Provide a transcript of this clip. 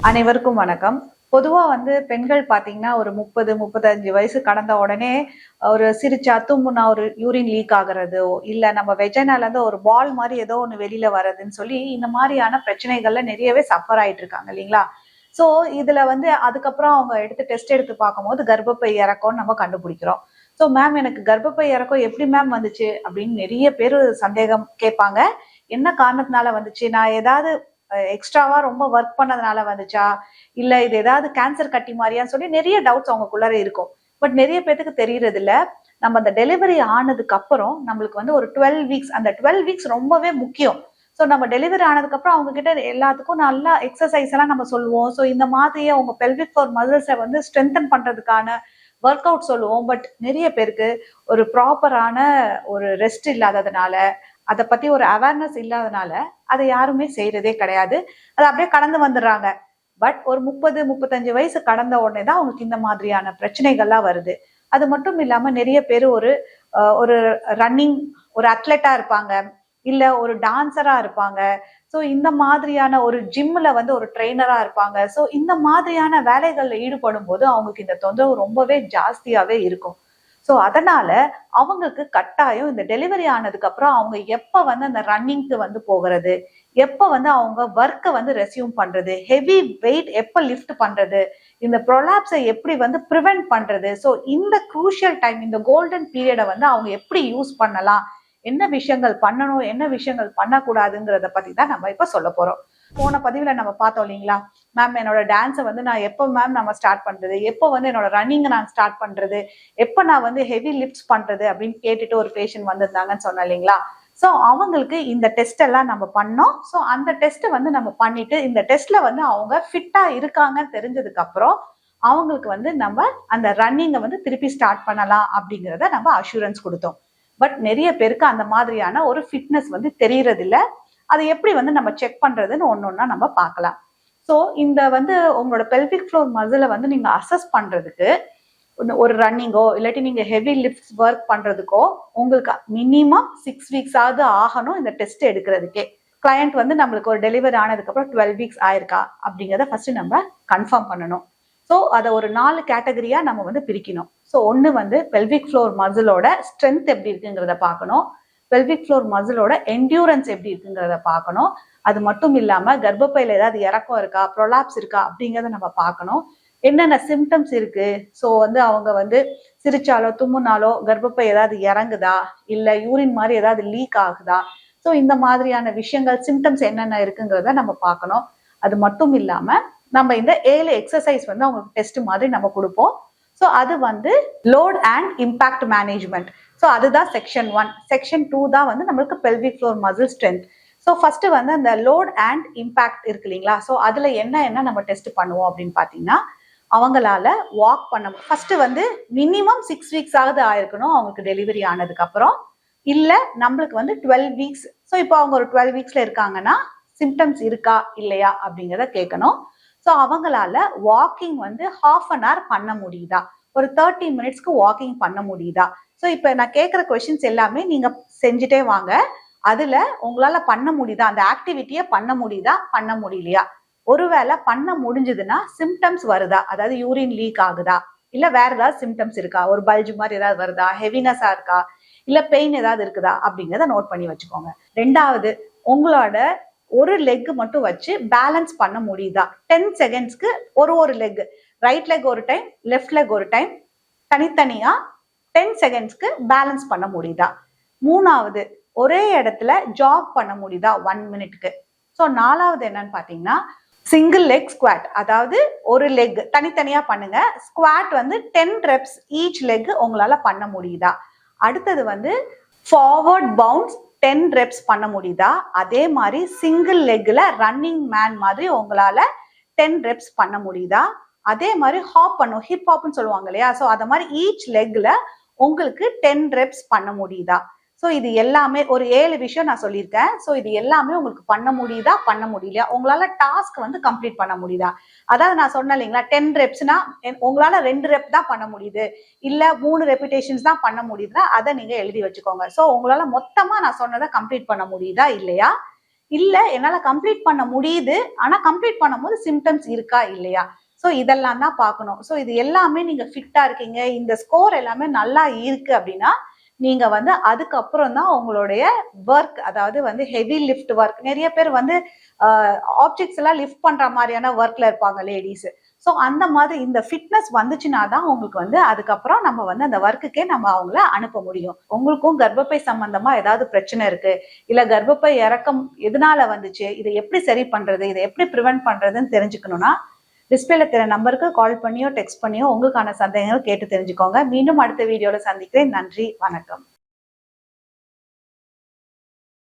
அனைவருக்கும் வணக்கம். பொதுவா பெண்கள் பார்த்தீங்கன்னா, ஒரு 30, 35 வயசு கடந்த உடனே ஒரு சிரிச்சா, தும்முனா ஒரு யூரின் லீக் ஆகுறதோ, இல்ல நம்ம வெஜைனாலேருந்து ஒரு பால் மாரி ஏதோ ஒண்ணு வெளில வரதுன்னு சொல்லி, இந்த மாரியான பிரச்சனைகள்ல நெறையவே சஃபர் ஆயிட்டு இருக்காங்க இல்லீங்களா? ஸோ, இதுல அதுக்கப்புறம் அவங்க டெஸ்ட் எடுத்து பார்க்கும்போது, கர்ப்பப்பை இறக்கம்ன்னு நம்ம கண்டுபிடிக்கிறோம். ஸோ, மேம் எனக்கு கர்ப்பப்பை இறக்கம் எப்படி மேம் வந்துச்சு? அப்படின்னு நெறைய பேரு சந்தேகம் கேட்பாங்க. என்ன காரணத்தினால வந்துச்சு? நான் ஏதாவது எக்ஸ்ட்ராவா ரொம்ப ஒர்க் பண்ணதுனால வந்துச்சா? இல்ல இது ஏதாவது கேன்சர் கட்டி மாரியான்னு சொல்லி நெறைய டவுட்ஸ் அவங்களுக்குள்ளார இருக்கும். பட் நெறைய பேத்துக்கு தெரியறது இல்ல. நம்ம அந்த டெலிவரி ஆனதுக்கு அப்புறம் நம்மளுக்கு ஒரு 12 வீக்ஸ் அந்த 12 வீக்ஸ் ரொம்பவே முக்கியம். ஸோ நம்ம டெலிவரி ஆனதுக்கு அப்புறம் அவங்க கிட்ட எல்லாத்துக்கும் நல்லா எக்ஸர்சைஸ் எல்லாம் நம்ம சொல்லுவோம். ஸோ இந்த மாதிரியே உங்க பெல்விக் ஃப்ளோர் மசில்ஸை ஸ்ட்ரென்தன் பண்றதுக்கான ஒர்க் அவுட் சொல்லுவோம். பட் நிறைய பேருக்கு ஒரு ப்ராப்பரான ஒரு ரெஸ்ட் இல்லாததுனால, அதை பத்தி ஒரு அவேர்னஸ் இல்லாதனால அதை யாருமே செய்யறதே கிடையாது. அதை அப்படியே கடந்து வந்துடுறாங்க. பட் ஒரு 30, 35 வயசு கடந்த உடனே தான் அவங்களுக்கு இந்த மாதிரியான பிரச்சனைகள்லாம் வருது. அது மட்டும் இல்லாம நிறைய பேர் ஒரு ரன்னிங் ஒரு அத்லெட்டா இருப்பாங்க, இல்ல ஒரு டான்சரா இருப்பாங்க. ஸோ இந்த மாதிரியான ஒரு ஜிம்ல ஒரு ட்ரெயினரா இருப்பாங்க. ஸோ இந்த மாதிரியான வேலைகள்ல ஈடுபடும் போது அவங்களுக்கு இந்த தொந்தரவு ரொம்பவே ஜாஸ்தியாவே இருக்கும். ஸோ அதனால அவங்களுக்கு கட்டாயம் இந்த டெலிவரி ஆனதுக்கு அப்புறம் அவங்க எப்ப அந்த ரன்னிங்க்கு போகிறது, எப்ப அவங்க ஒர்க்கை ரெஸ்யூம் பண்றது, ஹெவி வெயிட் எப்ப லிஃப்ட் பண்றது, இந்த ப்ரொலாப்ஸை எப்படி ப்ரிவென்ட் பண்றது. ஸோ இந்த குரூஷியல் டைம், இந்த கோல்டன் பீரியடை அவங்க எப்படி யூஸ் பண்ணலாம், என்ன விஷயங்கள் பண்ணணும், என்ன விஷயங்கள் பண்ணக்கூடாதுங்கிறத பத்தி தான் நம்ம இப்ப சொல்ல போறோம். போன பதிவுல நம்ம பார்த்தோம் இல்லைங்களா, மேம் என்னோட டான்ஸை நான் எப்போ மேம் நம்ம ஸ்டார்ட் பண்றது, எப்போ என்னோட ரன்னிங்கை நான் ஸ்டார்ட் பண்றது, எப்போ நான் ஹெவி லிஃப்ட்ஸ் பண்றது அப்படின்னு கேட்டுட்டு ஒரு பேஷண்ட் வந்திருந்தாங்கன்னு சொன்னேன் இல்லைங்களா. ஸோ அவங்களுக்கு இந்த டெஸ்ட் எல்லாம் நம்ம பண்ணோம். ஸோ அந்த டெஸ்ட் நம்ம பண்ணிட்டு இந்த டெஸ்ட்ல அவங்க ஃபிட்டா இருக்காங்கன்னு தெரிஞ்சதுக்கு அப்புறம் அவங்களுக்கு நம்ம அந்த ரன்னிங்கை திருப்பி ஸ்டார்ட் பண்ணலாம் அப்படிங்கிறத நம்ம அஷூரன்ஸ் கொடுத்தோம். பட் நிறைய பேருக்கு அந்த மாதிரியான ஒரு ஃபிட்னஸ் தெரியறது இல்ல. அதை எப்படி நம்ம செக் பண்றதுன்னு ஒன்னொன்னா நம்ம பார்க்கலாம். ஸோ இந்த உங்களோட பெல்விக் ஃப்ளோர் மசிலை நீங்க அசஸ் பண்றதுக்கு ஒரு ரன்னிங்கோ இல்லாட்டி நீங்க ஹெவி லிஃப்ட்ஸ் ஒர்க் பண்றதுக்கோ உங்களுக்கு மினிமம் 6 வீக்ஸ் ஆகுது ஆகணும் இந்த டெஸ்ட் எடுக்கிறதுக்கே. கிளையண்ட் நம்மளுக்கு ஒரு டெலிவரி ஆனதுக்கு அப்புறம் 12 வீக்ஸ் ஆயிருக்கா அப்படிங்கிறத ஃபர்ஸ்ட் நம்ம கன்ஃபார்ம் பண்ணணும். ஸோ அதை ஒரு 4 கேட்டகரியா நம்ம பிரிக்கணும். ஸோ ஒன்று பெல்விக் ஃப்ளோர் மசிலோட ஸ்ட்ரென்த் எப்படி இருக்குங்கிறத பார்க்கணும், பெல்விக் ஃப்ளோர் மசிலோட என்டியூரன்ஸ் எப்படி இருக்குங்கிறத பார்க்கணும். அது மட்டும் இல்லாம கர்ப்பப்பையில ஏதாவது இறக்கம் இருக்கா, ப்ரொலாப்ஸ் இருக்கா அப்படிங்கிறத நம்ம பார்க்கணும். என்னென்ன சிம்டம்ஸ் இருக்கு, ஸோ அவங்க சிரிச்சாலோ தும்முனாலோ கர்ப்பப்பை ஏதாவது இறங்குதா, இல்ல யூரின் மாதிரி ஏதாவது லீக் ஆகுதா, ஸோ இந்த மாதிரியான விஷயங்கள் சிம்டம்ஸ் என்னென்ன இருக்குங்கிறத நம்ம பார்க்கணும். அது மட்டும் இல்லாம நம்ம இந்த 7 எக்ஸசைஸ் அவங்களுக்கு டெஸ்ட் மாதிரி நம்ம கொடுப்போம். ஸோ அது load and impact management. So அதுதான் செக்ஷன் 1. செக்ஷன் 2 தான் நம்மளுக்கு pelvic floor muscle strength. So first அந்த லோட் அண்ட் இம்பாக்ட் இருக்கு இல்லைங்களா. ஸோ அதுல என்ன நம்ம டெஸ்ட் பண்ணுவோம் அப்படின்னு பாத்தீங்கன்னா, அவங்களால வாக் பண்ண ஃபர்ஸ்ட் மினிமம் 6 வீக்ஸ் ஆகுது ஆயிருக்கணும் அவங்களுக்கு டெலிவரி ஆனதுக்கு அப்புறம். இல்ல நம்மளுக்கு 12 வீக்ஸ். ஸோ இப்போ அவங்க ஒரு 12 வீக்ஸ்ல இருக்காங்கன்னா சிம்டம்ஸ் இருக்கா இல்லையா அப்படிங்கிறத கேட்கணும். ஸோ அவங்களால வாக்கிங் ஹாஃப் அன் ஹவர் பண்ண முடியுதா, ஒரு 30 மினிட்ஸ்க்கு வாக்கிங் பண்ண முடியுதா. ஸோ இப்போ நான் கேட்குற கொஸ்டின்ஸ் எல்லாமே நீங்க செஞ்சுட்டே வாங்க. அதுல உங்களால பண்ண முடியுதா, அந்த ஆக்டிவிட்டியை பண்ண முடியுதா, பண்ண முடியலையா. ஒருவேளை பண்ண முடிஞ்சதுன்னா சிம்டம்ஸ் வருதா, அதாவது யூரின் லீக் ஆகுதா, இல்ல வேற ஏதாவது சிம்டம்ஸ் இருக்கா, ஒரு பல்ஜ் மாதிரி ஏதாவது வருதா, ஹெவினஸா இருக்கா, இல்ல பெயின் ஏதாவது இருக்குதா அப்படிங்கிறத நோட் பண்ணி வச்சுக்கோங்க. ரெண்டாவது, உங்களோட ஒரு லெக் மட்டும் வச்சு பேலன்ஸ் பண்ண முடியுதா. 10 செகண்ட்ஸ்க்கு ஒரு லெக், ரைட் லெக் ஒரு டைம், லெஃப்ட் லெக் ஒரு டைம், தனித்தனியா 10 செகண்ட்ஸ்க்கு பேலன்ஸ் பண்ண முடியுதா. மூணாவது, ஒரே இடத்துல ஜாக் பண்ண முடியுதா 1 மினிட்க்கு. ஸோ நாலாவது என்னன்னு பாத்தீங்கன்னா, சிங்கிள் லெக் ஸ்குவாட், அதாவது ஒரு லெக் தனித்தனியா பண்ணுங்க. ஸ்குவாட் 10 ரெப்ஸ் ஈச் லெக் உங்களால பண்ண முடியுதா. அடுத்தது ஃபார்வர்ட் பவுன்ஸ் 10 ரெப்ஸ் பண்ண முடியுதா. அதே மாதிரி சிங்கிள் லெக்ல ரன்னிங் மேன் மாதிரி உங்களால 10 ரெப்ஸ் பண்ண முடியுதா. அதே மாதிரி ஹாப் பண்ணும், ஹிப் ஹாப்னு சொல்லுவாங்க இல்லையா. ஸோ அத மாதிரி ஈச் லெக்ல உங்களுக்கு 10 ரெப்ஸ் பண்ண முடியுதா. ஸோ இது எல்லாமே ஒரு 7 விஷயம் நான் சொல்லியிருக்கேன். ஸோ இது எல்லாமே உங்களுக்கு பண்ண முடியுதா, பண்ண முடியலையா, உங்களால டாஸ்க் கம்ப்ளீட் பண்ண முடியுதா. அதாவது நான் சொன்னேன் இல்லைங்களா, 10 ரெப்ஸ்னா உங்களால 2 ரெப் தான் பண்ண முடியுது, இல்ல 3 ரெபிடேஷன்ஸ் தான் பண்ண முடியுதுன்னா அதை நீங்க எழுதி வச்சுக்கோங்க. ஸோ உங்களால மொத்தமா நான் சொன்னதை கம்ப்ளீட் பண்ண முடியுதா இல்லையா. இல்ல என்னால கம்ப்ளீட் பண்ண முடியுது, ஆனா கம்ப்ளீட் பண்ணும்போது சிம்டம்ஸ் இருக்கா இல்லையா? ஸோ இதெல்லாம் தான் பார்க்கணும். ஸோ இது எல்லாமே நீங்க ஃபிட்டா இருக்கீங்க, இந்த ஸ்கோர் எல்லாமே நல்லா இருக்கு அப்படின்னா, நீங்க வந்து அதுக்கப்புறம் தான் உங்களுடைய ஒர்க், அதாவது வந்து ஹெவி லிஃப்ட் ஒர்க், நிறைய பேர் வந்து ஆப்ஜெக்ட்ஸ் எல்லாம் லிஃப்ட் பண்ற மாதிரியான ஒர்க்ல இருப்பாங்க லேடிஸ். ஸோ அந்த மாதிரி இந்த ஃபிட்னஸ் வந்துச்சுன்னா தான் உங்களுக்கு வந்து அதுக்கப்புறம் நம்ம வந்து அந்த ஒர்க்குக்கே நம்ம அவங்கள அனுப்ப முடியும். உங்களுக்கும் கர்ப்பப்பை சம்பந்தமா ஏதாவது பிரச்சனை இருக்கு, இல்ல கர்ப்பப்பை இறக்கம் எதனால வந்துச்சு, இதை எப்படி சரி பண்றது, இதை எப்படி ப்ரிவென்ட் பண்றதுன்னு தெரிஞ்சுக்கணும்னா டிஸ்பிளேல தெரிய நம்பருக்கு கால் பண்ணியோ டெக்ஸ்ட் பண்ணியோ உங்களுக்கான சந்தேகங்கள் கேட்டு தெரிஞ்சுக்கோங்க. மீண்டும் அடுத்த வீடியோல சந்திக்கிறேன். நன்றி, வணக்கம்.